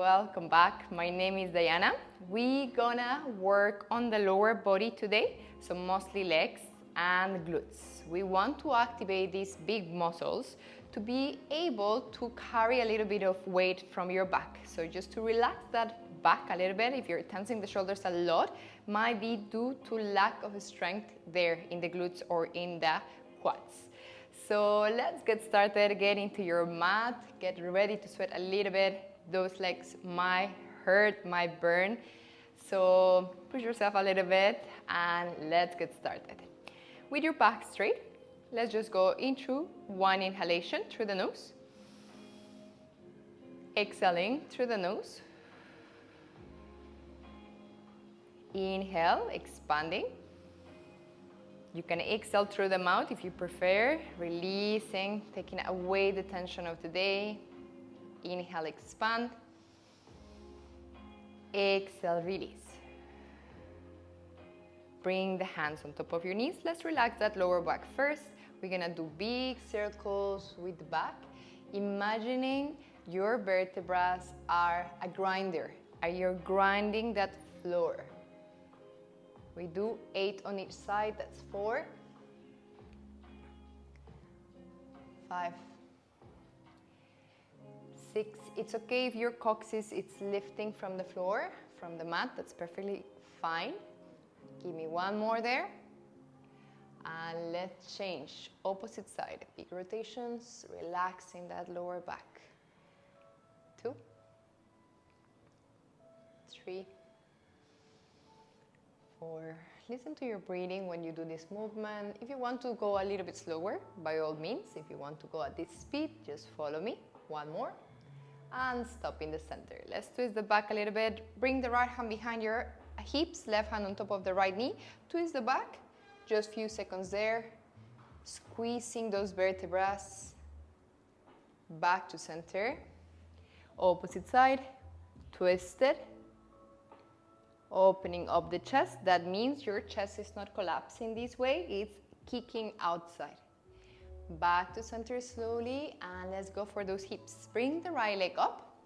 welcome back. My name is Diana. We gonna work on the lower body today, so mostly legs and glutes. We want to activate these big muscles to be able to carry a little bit of weight from your back. So just to relax that back a little bit, if you're tensing the shoulders a lot, might be due to lack of strength there in the glutes or in the quads. So let's get started. Get into your mat, get ready to sweat a little bit. Those legs might hurt, might burn. So push yourself a little bit and let's get started. With your back straight, let's just go into one inhalation through the nose. Exhaling through the nose. Inhale, expanding. You can exhale through the mouth if you prefer, releasing, taking away the tension of the day. Inhale, expand. Exhale, release. Bring the hands on top of your knees. Let's relax that lower back first. We're gonna do big circles with the back, imagining your vertebrae are a grinder. You're grinding that floor. We do 8 on each side, that's 4, 5, 6. It's okay if your coccyx is lifting from the floor, from the mat, that's perfectly fine. Give me one more there. And let's change, opposite side. Big rotations, relaxing that lower back. 2, 3, 4. Listen to your breathing when you do this movement. If you want to go a little bit slower, by all means. If you want to go at this speed, just follow me. One more. And stop in the center. Let's twist the back a little bit. Bring the right hand behind your hips, left hand on top of the right knee. Twist the back. Just a few seconds there. Squeezing those vertebrae back to center. Opposite side. Twisted. Opening up the chest. That means your chest is not collapsing this way. It's kicking outside. Back to center slowly, and let's go for those hips. Bring the right leg up.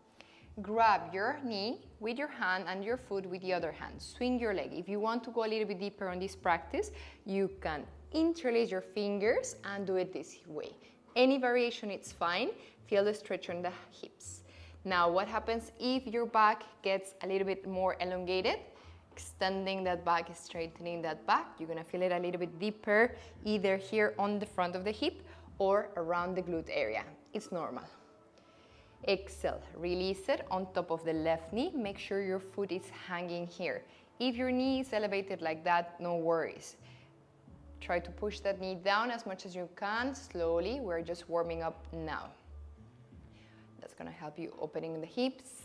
Grab your knee with your hand and your foot with the other hand. Swing your leg. If you want to go a little bit deeper on this practice, you can interlace your fingers and do it this way. Any variation, it's fine. Feel the stretch on the hips. Now, what happens if your back gets a little bit more elongated? Extending that back, straightening that back. You're gonna feel it a little bit deeper, either here on the front of the hip or around the glute area. It's normal. Exhale, release it on top of the left knee. Make sure your foot is hanging here. If your knee is elevated like that, no worries. Try to push that knee down as much as you can, slowly. We're just warming up now. That's gonna help you opening the hips.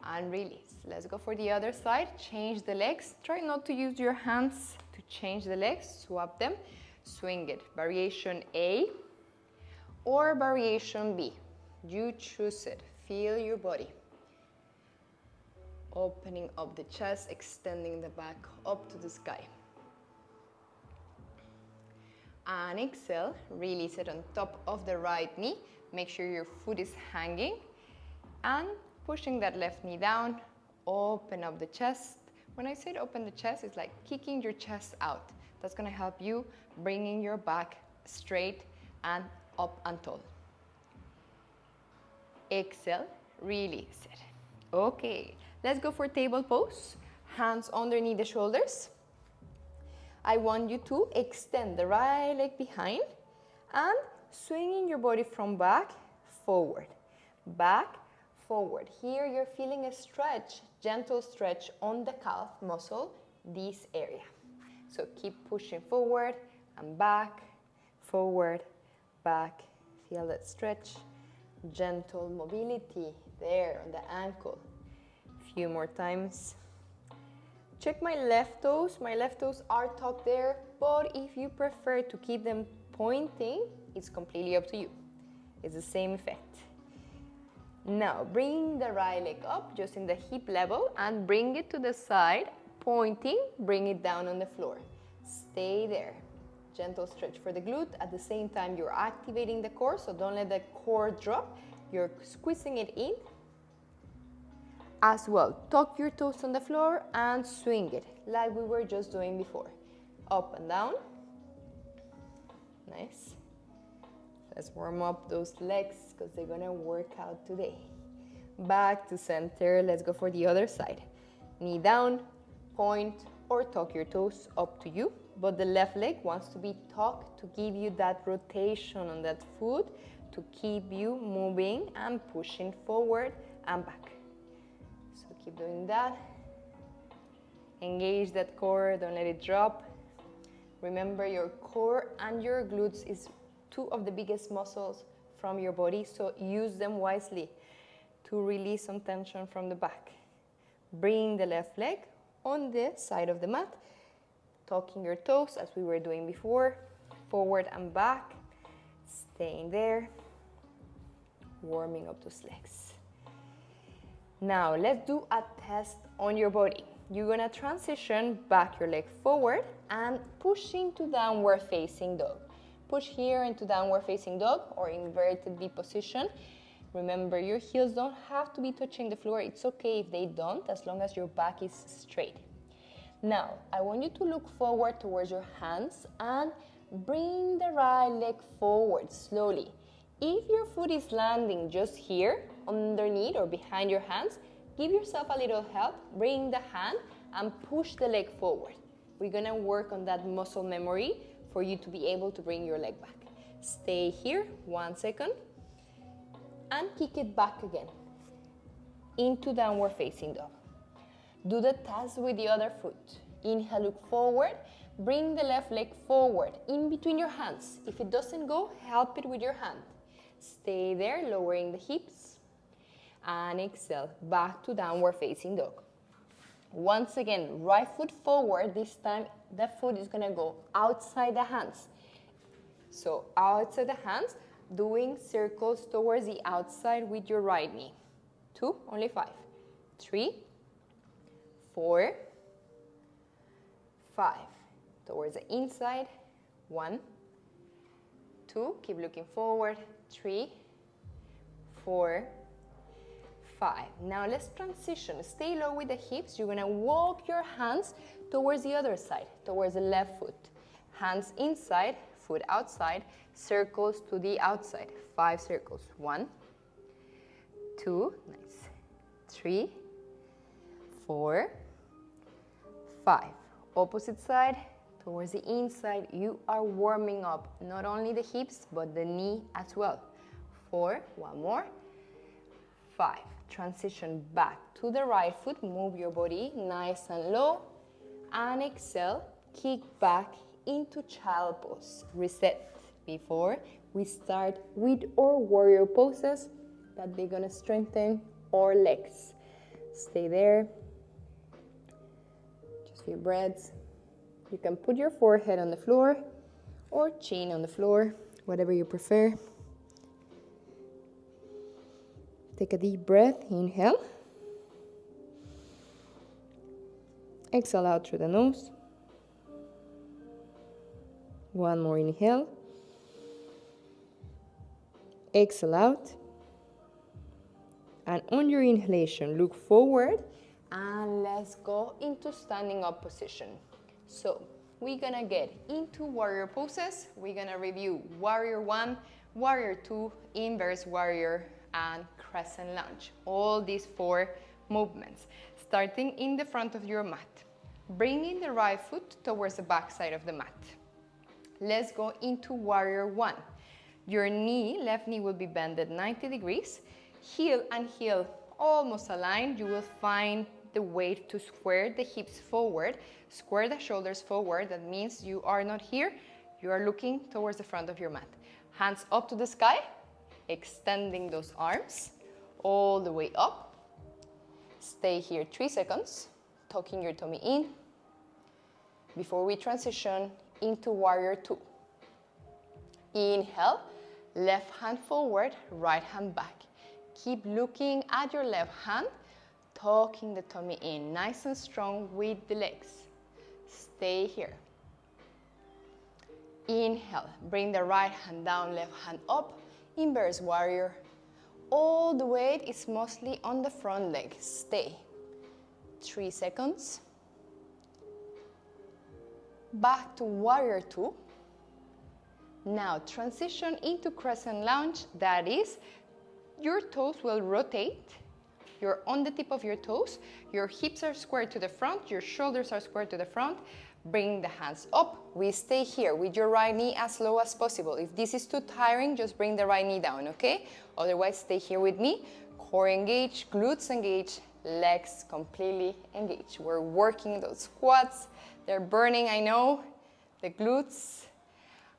And release. Let's go for the other side. Change the legs. Try not to use your hands to change the legs. Swap them. Swing it. Variation A or variation B. You choose it. Feel your body. Opening up the chest, extending the back up to the sky. And exhale. Release it on top of the right knee. Make sure your foot is hanging. And pushing that left knee down, open up the chest. When I said open the chest, it's like kicking your chest out. That's gonna help you bringing your back straight and up and tall. Exhale, release it. Okay, let's go for table pose. Hands underneath the shoulders. I want you to extend the right leg behind and swinging your body from back, forward, back, forward. Here you're feeling a stretch, gentle stretch on the calf muscle, this area. So keep pushing forward and back, forward, back. Feel that stretch, gentle mobility there on the ankle. A few more times. Check my left toes. My left toes are tucked there, but if you prefer to keep them pointing, it's completely up to you. It's the same effect. Now, bring the right leg up, just in the hip level, and bring it to the side, pointing, bring it down on the floor. Stay there. Gentle stretch for the glute. At the same time, you're activating the core, so don't let the core drop. You're squeezing it in as well. Tuck your toes on the floor and swing it like we were just doing before. Up and down. Nice. Let's warm up those legs because they're gonna work out today. Back to center. Let's go for the other side. Knee down, point, or tuck your toes, up to you. But the left leg wants to be tucked to give you that rotation on that foot to keep you moving and pushing forward and back. So keep doing that. Engage that core, don't let it drop. Remember, your core and your glutes is two of the biggest muscles from your body, so use them wisely to release some tension from the back. Bring the left leg on the side of the mat, tucking your toes as we were doing before, forward and back, staying there, warming up those legs. Now let's do a test on your body. You're gonna transition back your leg forward and push into downward facing dog. Push here into downward facing dog or inverted V position. Remember, your heels don't have to be touching the floor. It's okay if they don't, as long as your back is straight. Now, I want you to look forward towards your hands and bring the right leg forward slowly. If your foot is landing just here, underneath or behind your hands, give yourself a little help. Bring the hand and push the leg forward. We're gonna work on that muscle memory for you to be able to bring your leg back. Stay here 1 second and kick it back again into downward facing dog. Do the test with the other foot. Inhale, look forward. Bring the left leg forward in between your hands. If it doesn't go, help it with your hand. Stay there, lowering the hips. And exhale, back to downward facing dog. Once again, right foot forward. This time, the foot is gonna go outside the hands. So outside the hands, doing circles towards the outside with your right knee. 2, only 5. 3, 4, 5. Towards the inside. 1, 2, keep looking forward. 3, 4, 5. Now let's transition. Stay low with the hips. You're gonna walk your hands towards the other side, towards the left foot. Hands inside, foot outside, circles to the outside. 5 circles. 1, 2, nice. 3, 4, 5. Opposite side, towards the inside. You are warming up not only the hips, but the knee as well. 4, 1 more. 5. Transition back to the right foot. Move your body nice and low. And exhale, kick back into child pose. Reset before we start with our warrior poses that they're gonna strengthen our legs. Stay there. Just a few breaths. You can put your forehead on the floor or chin on the floor, whatever you prefer. Take a deep breath, inhale. Exhale out through the nose. 1 more inhale. Exhale out. And on your inhalation, look forward and let's go into standing up position. So we're gonna get into warrior poses. We're gonna review warrior 1, warrior 2, inverse warrior, and crescent lunge. All these 4 movements. Starting in the front of your mat. Bringing the right foot towards the back side of the mat. Let's go into warrior 1. Your knee, left knee will be bended 90 degrees. Heel and heel almost aligned. You will find the weight to square the hips forward. Square the shoulders forward. That means you are not here. You are looking towards the front of your mat. Hands up to the sky. Extending those arms all the way up. Stay here 3 seconds, tucking your tummy in before we transition into warrior 2. Inhale, left hand forward, right hand back. Keep looking at your left hand, tucking the tummy in, nice and strong with the legs. Stay here. Inhale, bring the right hand down, left hand up. Inverse warrior, all the weight is mostly on the front leg. Stay. 3 seconds. Back to warrior 2. Now transition into crescent lunge. That is, your toes will rotate. You're on the tip of your toes. Your hips are squared to the front. Your shoulders are squared to the front. Bring the hands up. We stay here with your right knee as low as possible. If this is too tiring, just bring the right knee down, okay? Otherwise, stay here with me. Core engaged, glutes engaged, legs completely engaged. We're working those quads. They're burning, I know. The glutes.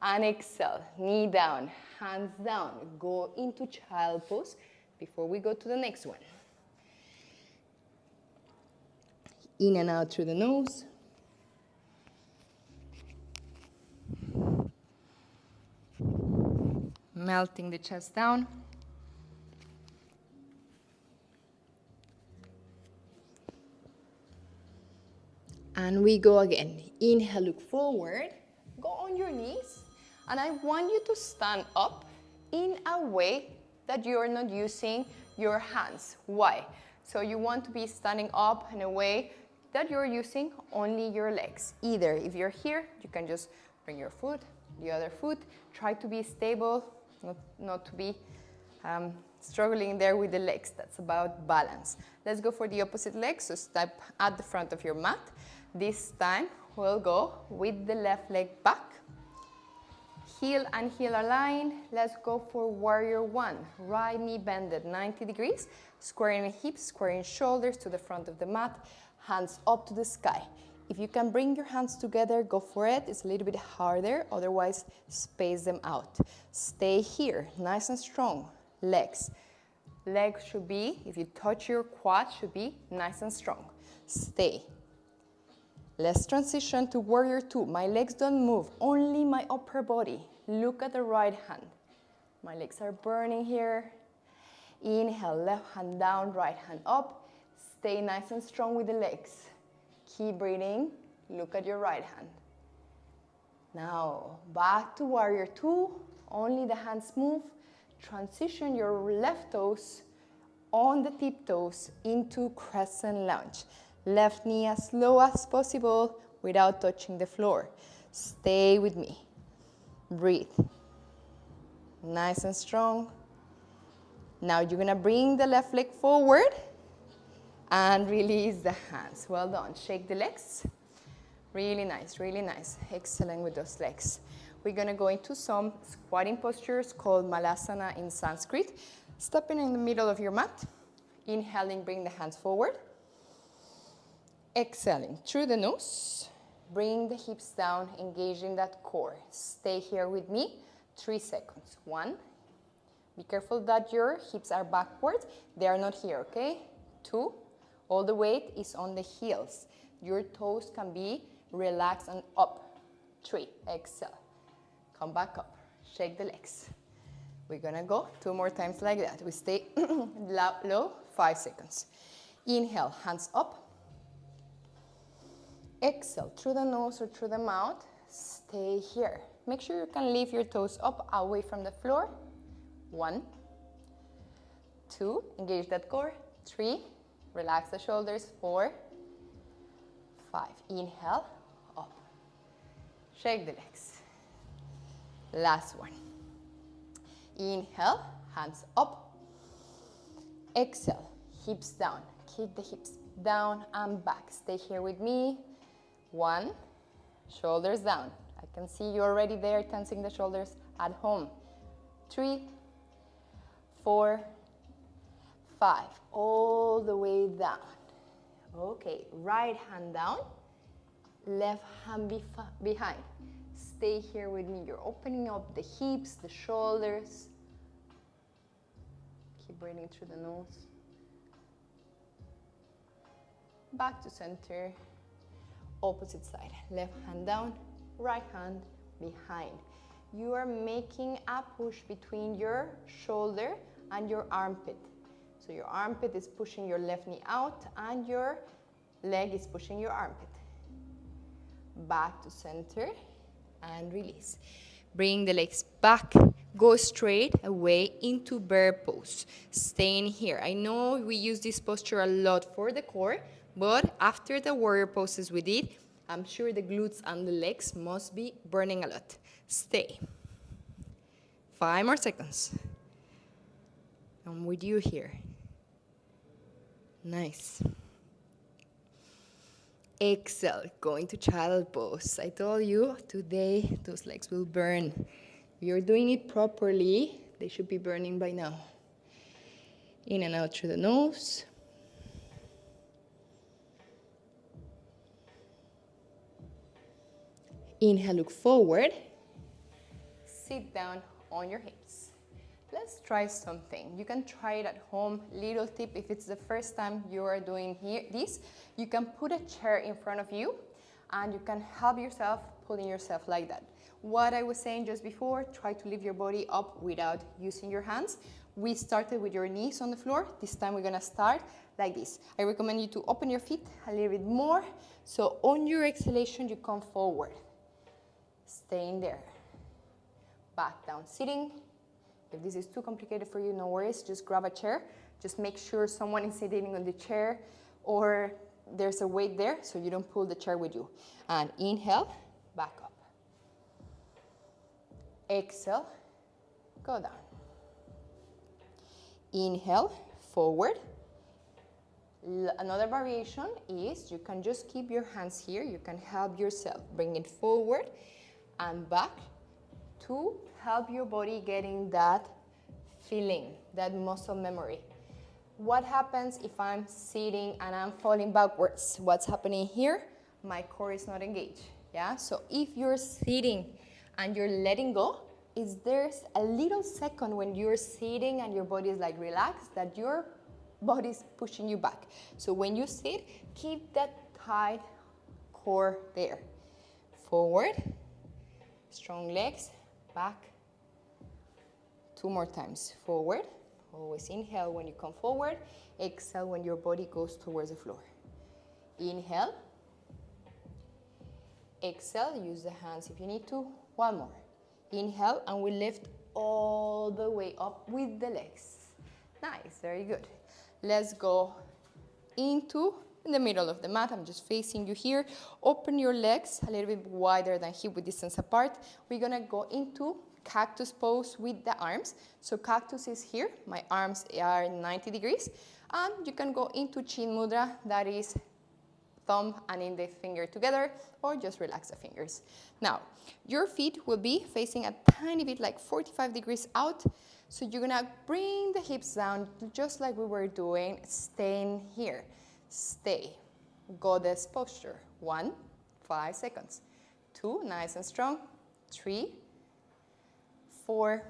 And exhale. Knee down, hands down. Go into child pose before we go to the next one. In and out through the nose. Melting the chest down. And we go again. Inhale, look forward. Go on your knees. And I want you to stand up in a way that you're not using your hands. Why? So you want to be standing up in a way that you're using only your legs. Either if you're here, you can just bring your foot, the other foot. Try to be stable, not to be struggling there with the legs. That's about balance. Let's go for the opposite leg. So step at the front of your mat. This time we'll go with the left leg back. Heel and heel aligned. Let's go for warrior 1. Right knee bended 90 degrees. Squaring hips, squaring shoulders to the front of the mat. Hands up to the sky. If you can bring your hands together, go for it. It's a little bit harder, otherwise space them out. Stay here, nice and strong. Legs. Legs should be, if you touch your quad, should be nice and strong. Stay. Let's transition to warrior 2. My legs don't move, only my upper body. Look at the right hand. My legs are burning here. Inhale, left hand down, right hand up. Stay nice and strong with the legs. Keep breathing. Look at your right hand. Now, back to warrior 2. Only the hands move. Transition your left toes on the tiptoes into crescent lunge. Left knee as low as possible without touching the floor. Stay with me. Breathe. Nice and strong. Now you're gonna bring the left leg forward and release the hands. Well done. Shake the legs. Really nice, really nice. Excellent with those legs. We're gonna go into some squatting postures called Malasana in Sanskrit. Stepping in the middle of your mat. Inhaling, bring the hands forward. Exhaling through the nose. Bring the hips down, engaging that core. Stay here with me. 3 seconds. 1. Be careful that your hips are backwards. They are not here, okay? 2. All the weight is on the heels. Your toes can be relaxed and up. 3. Exhale. Come back up. Shake the legs. We're gonna go 2 more times like that. We stay low, 5 seconds. Inhale, hands up. Exhale through the nose or through the mouth. Stay here. Make sure you can lift your toes up away from the floor. 1, 2, engage that core. 3, relax the shoulders. 4, 5. Inhale, up. Shake the legs. Last one. Inhale, hands up. Exhale, hips down. Kick the hips down and back. Stay here with me. 1, shoulders down. I can see you already there, tensing the shoulders at home. 3, 4, 5, all the way down. Okay, right hand down, left hand behind. Stay here with me. You're opening up the hips, the shoulders. Keep breathing through the nose. Back to center. Opposite side. Left hand down, right hand behind. You are making a push between your shoulder and your armpit. So your armpit is pushing your left knee out and your leg is pushing your armpit. Back to center and release. Bring the legs back Go straight away into bear pose. Staying here. I know we use this posture a lot for the core, but after the warrior poses we did, I'm sure the glutes and the legs must be burning a lot. Stay. 5 more seconds. I'm with you here. Nice. Exhale, going to child pose. I told you today those legs will burn. If you're doing it properly, they should be burning by now. In and out through the nose. Inhale, look forward. Sit down on your hips. Let's try something. You can try it at home. Little tip, if it's the first time you are doing this, you can put a chair in front of you and you can help yourself pulling yourself like that. What I was saying just before, try to lift your body up without using your hands. We started with your knees on the floor. This time we're gonna start like this. I recommend you to open your feet a little bit more. So on your exhalation, you come forward. Staying there. Back down, sitting. If this is too complicated for you, no worries, just grab a chair. Just make sure someone is sitting on the chair or there's a weight there so you don't pull the chair with you. And inhale, back up. Exhale, go down. Inhale, forward. Another variation is you can just keep your hands here. You can help yourself. Bring it forward and back to help your body getting that feeling, that muscle memory. What happens if I'm sitting and I'm falling backwards? What's happening here? My core is not engaged, yeah? So if you're sitting and you're letting go, there's a little second when you're sitting and your body is like relaxed that your body is pushing you back. So when you sit, keep that tight core there. Forward, strong legs, back. 2 more times. Forward. Always inhale when you come forward. Exhale when your body goes towards the floor. Inhale. Exhale. Use the hands if you need to. 1 more. Inhale and we lift all the way up with the legs. Nice. Very good. Let's go into the middle of the mat. I'm just facing you here. Open your legs a little bit wider than hip width distance apart. We're going to go into cactus pose with the arms. So cactus is here. My arms are 90 degrees. And you can go into chin mudra. That is thumb and index finger together, or just relax the fingers. Now, your feet will be facing a tiny bit like 45 degrees out. So you're gonna bring the hips down just like we were doing, staying here. Stay. Goddess posture. 1, 5 seconds. 2, nice and strong. 3, 4,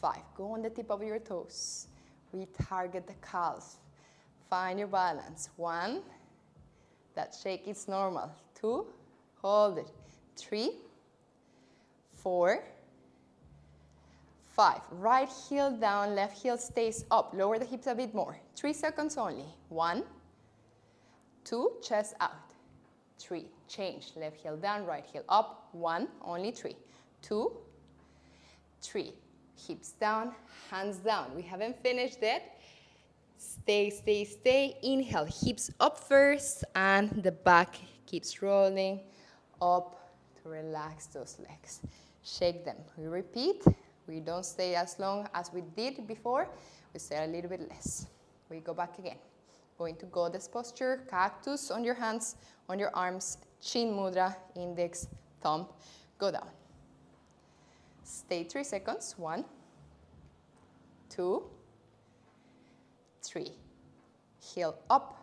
5. Go on the tip of your toes. We target the calves. Find your balance. 1, that shake is normal. 2, hold it. 3, 4, 5. Right heel down, left heel stays up. Lower the hips a bit more. 3 seconds only. 1, 2, chest out. 3, change. Left heel down, right heel up. 1, only 3. 2, 3. Hips down, hands down. We haven't finished yet. Stay, stay, stay. Inhale, hips up first, and the back keeps rolling up to relax those legs. Shake them. We repeat. We don't stay as long as we did before. We stay a little bit less. We go back again. Going to goddess posture, cactus on your hands, on your arms, chin mudra, index, thumb. Go down. Stay 3 seconds. 1, 2, 3. Heel up,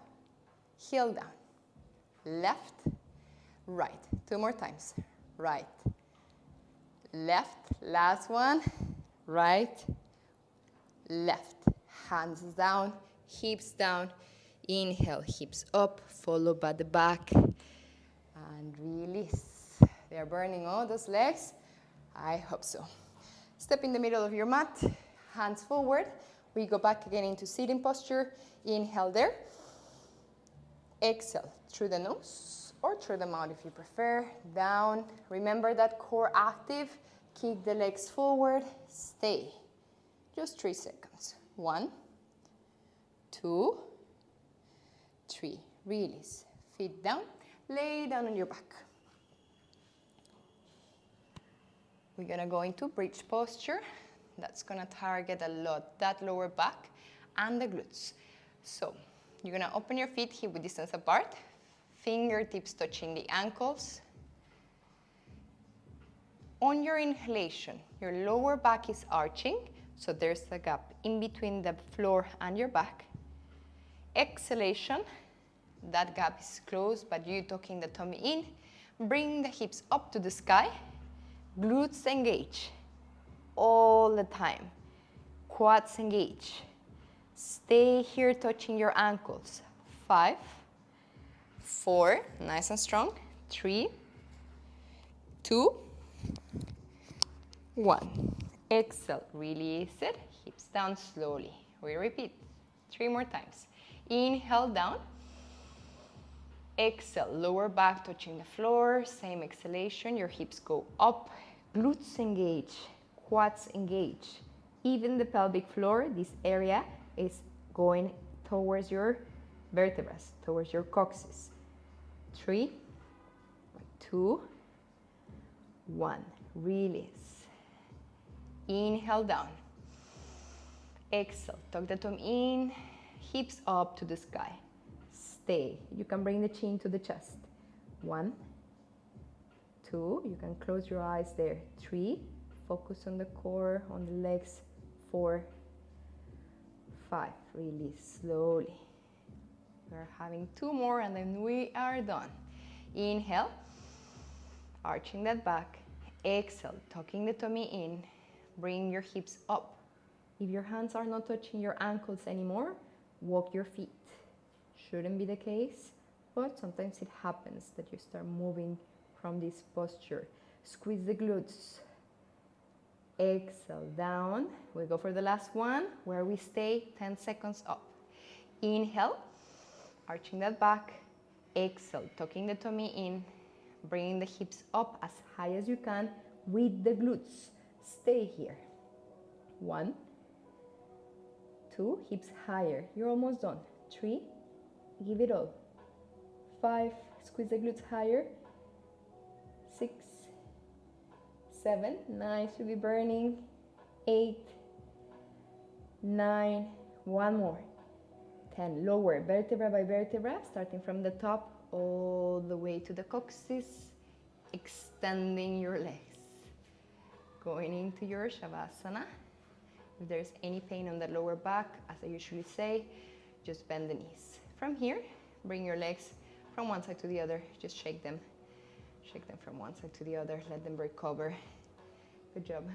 heel down. Left, right. 2 more times. Right, left. Last one. Right, left. Hands down, hips down. Inhale, hips up, followed by the back. And release. They are burning all those legs. I hope so. Step in the middle of your mat, hands forward. We go back again into sitting posture. Inhale there. Exhale through the nose or through the mouth if you prefer. Down. Remember that core active. Kick the legs forward, stay. Just 3 seconds. 1, 2, 3. Release. Feet down, lay down on your back. We're gonna go into bridge posture. That's gonna target a lot that lower back and the glutes. So you're gonna open your feet hip width distance apart, fingertips touching the ankles. On your inhalation, your lower back is arching, so there's a gap in between the floor and your back. Exhalation, that gap is closed, but you're tucking the tummy in. Bring the hips up to the sky. Glutes engage all the time. Quads engage. Stay here touching your ankles. 5, 4, nice and strong. 3, 2, 1. Exhale, release it. Hips down slowly. We repeat 3 more times. Inhale down. Exhale, lower back touching the floor. Same exhalation, your hips go up. Glutes engage, quads engage. Even the pelvic floor, this area is going towards your vertebrae, towards your coccyx. 3, 2, 1. Release. Inhale down. Exhale, tuck the tummy in, hips up to the sky. Stay. You can bring the chin to the chest. 1, 2, you can close your eyes there. 3, focus on the core, on the legs. 4, 5, release slowly. We're having 2 more and then we are done. Inhale, arching that back. Exhale, tucking the tummy in. Bring your hips up. If your hands are not touching your ankles anymore, walk your feet. Shouldn't be the case, but sometimes it happens that you start moving from this posture. Squeeze the glutes. Exhale, down. We go for the last one, where we stay 10 seconds up. Inhale, arching that back. Exhale, tucking the tummy in. Bringing the hips up as high as you can with the glutes. Stay here. 1, 2, hips higher. You're almost done. 3, give it all. 5, squeeze the glutes higher. 6, 7, nice, you'll be burning. 8, 9, one more. 10, lower vertebra by vertebra, starting from the top all the way to the coccyx, extending your legs. Going into your Shavasana. If there's any pain on the lower back, as I usually say, just bend the knees. From here, bring your legs from one side to the other. Just shake them. Shake them from one side to the other. Let them recover. Good job.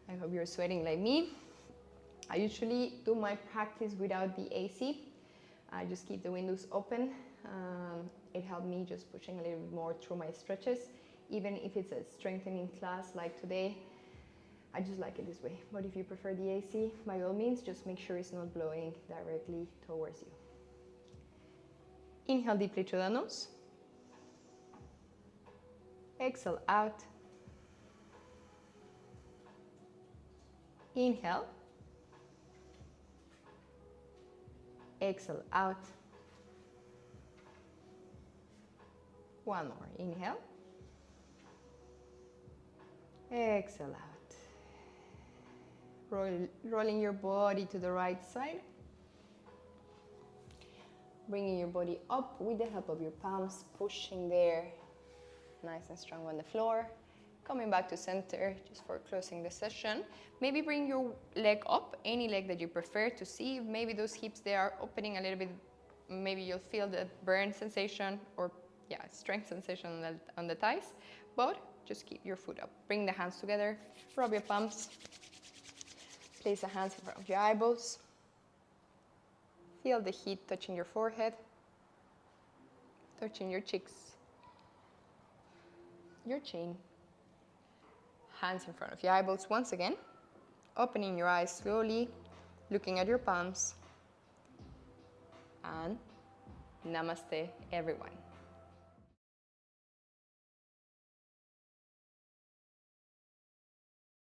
I hope you're sweating like me. I usually do my practice without the AC. I just keep the windows open. It helped me just pushing a little bit more through my stretches. Even if it's a strengthening class like today, I just like it this way. But if you prefer the AC, by all means, just make sure it's not blowing directly towards you. Inhale deeply through the nose. Exhale out. Inhale. Exhale out. One more. Inhale. Exhale out. Rolling your body to the right side. Bringing your body up with the help of your palms, pushing there, nice and strong on the floor. Coming back to center just for closing the session. Maybe bring your leg up, any leg that you prefer, to see if maybe those hips, they are opening a little bit. Maybe you'll feel the burn sensation or strength sensation on the thighs, but just keep your foot up. Bring the hands together, rub your palms, place the hands in front of your eyeballs. Feel the heat touching your forehead, touching your cheeks, your chin. Hands in front of your eyeballs once again. Opening your eyes slowly, looking at your palms. And namaste, everyone.